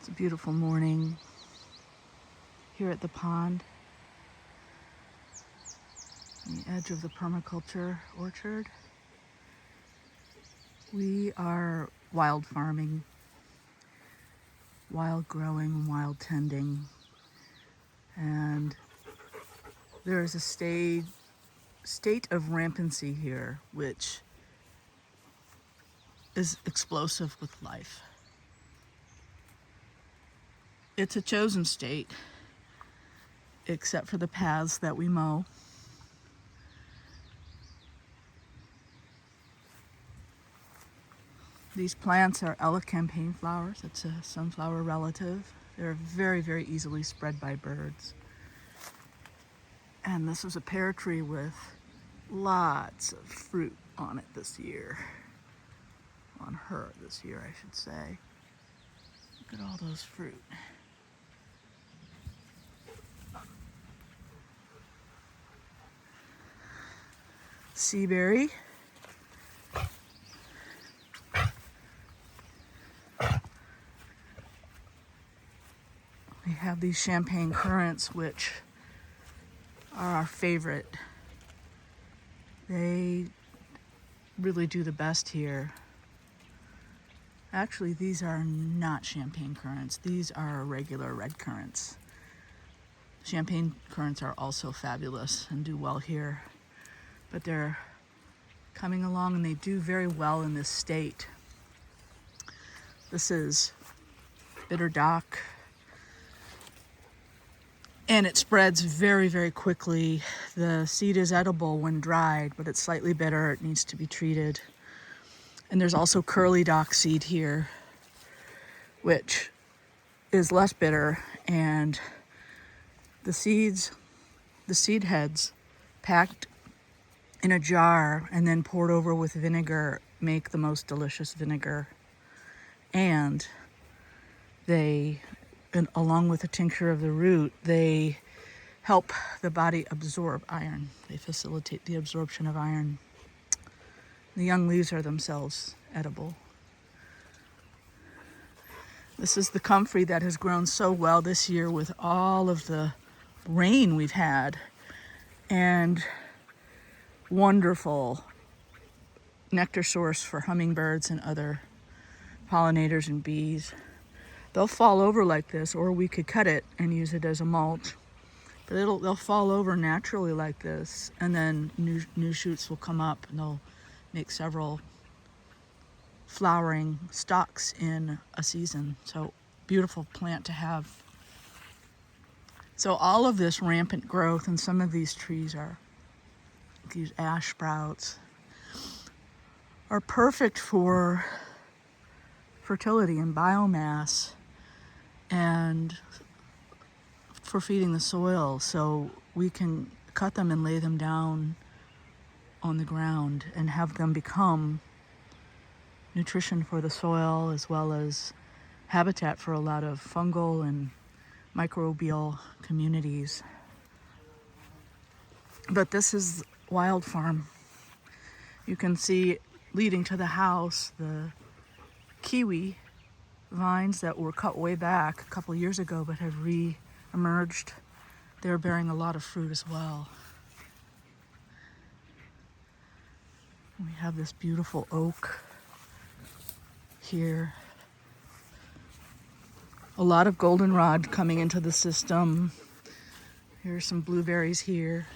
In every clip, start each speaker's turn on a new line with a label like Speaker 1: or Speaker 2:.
Speaker 1: It's a beautiful morning here at the pond, on the edge of the permaculture orchard. We are wild farming, wild growing, wild tending, and there is a state of rampancy here, which is explosive with life. It's a chosen state, except for the paths that we mow. These plants are elecampane flowers. It's a sunflower relative. They're very, very easily spread by birds. And this is a pear tree with lots of fruit on it this year. On her this year, I should say. Look at all those fruit. Seaberry. We have these champagne currants, which are our favorite. They really do the best here. Actually, these are not champagne currants. These are regular red currants. Champagne currants are also fabulous and do well here, but they're coming along and they do very well in this state. This is bitter dock, and it spreads very, very quickly. The seed is edible when dried, but it's slightly bitter. It needs to be treated. And there's also curly dock seed here, which is less bitter, and the seed heads packed in a jar and then poured over with vinegar make the most delicious vinegar. And along with the tincture of the root, they help the body absorb iron. They facilitate the absorption of iron. The young leaves are themselves edible. This is the comfrey that has grown so well this year with all of the rain we've had, and wonderful nectar source for hummingbirds and other pollinators and bees. They'll fall over like this, or we could cut it and use it as a mulch. But they'll fall over naturally like this, and then new shoots will come up, and they'll make several flowering stalks in a season. So beautiful plant to have. So all of this rampant growth, and some of these trees are, these ash sprouts, are perfect for fertility and biomass and for feeding the soil. So we can cut them and lay them down on the ground and have them become nutrition for the soil, as well as habitat for a lot of fungal and microbial communities. But this is wild farm. You can see leading to the house the kiwi vines that were cut way back a couple years ago but have re-emerged. They're bearing a lot of fruit as well. We have this beautiful oak here. A lot of goldenrod coming into the system. Here's some blueberries here.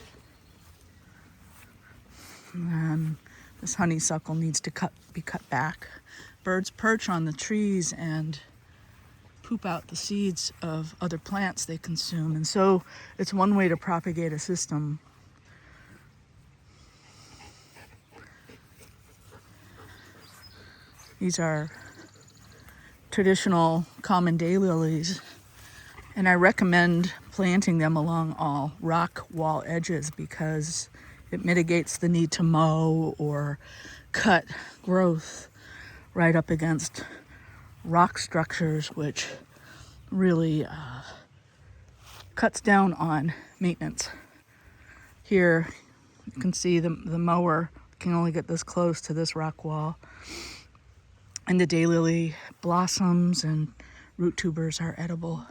Speaker 1: And this honeysuckle needs to be cut back. Birds perch on the trees and poop out the seeds of other plants they consume. And so it's one way to propagate a system. These are traditional common daylilies, and I recommend planting them along all rock wall edges because it mitigates the need to mow or cut growth right up against rock structures, which really cuts down on maintenance. Here you can see the mower can only get this close to this rock wall, and the daylily blossoms and root tubers are edible.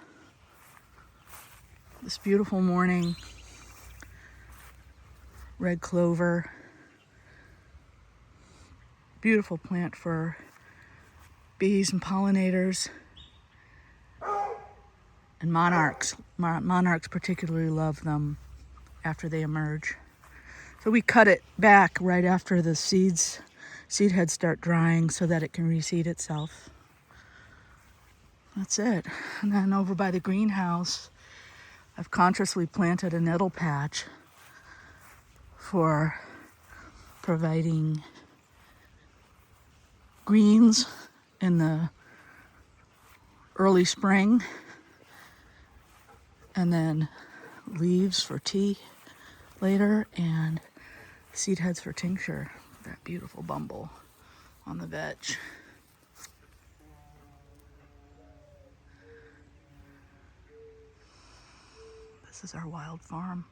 Speaker 1: This beautiful morning, red clover, beautiful plant for bees and pollinators and monarchs. Monarchs particularly love them after they emerge. So we cut it back right after the seed heads start drying so that it can reseed itself. That's it. And then over by the greenhouse, I've consciously planted a nettle patch for providing greens in the early spring, and then leaves for tea later, and seed heads for tincture. That beautiful bumble on the veg. This is our wild farm.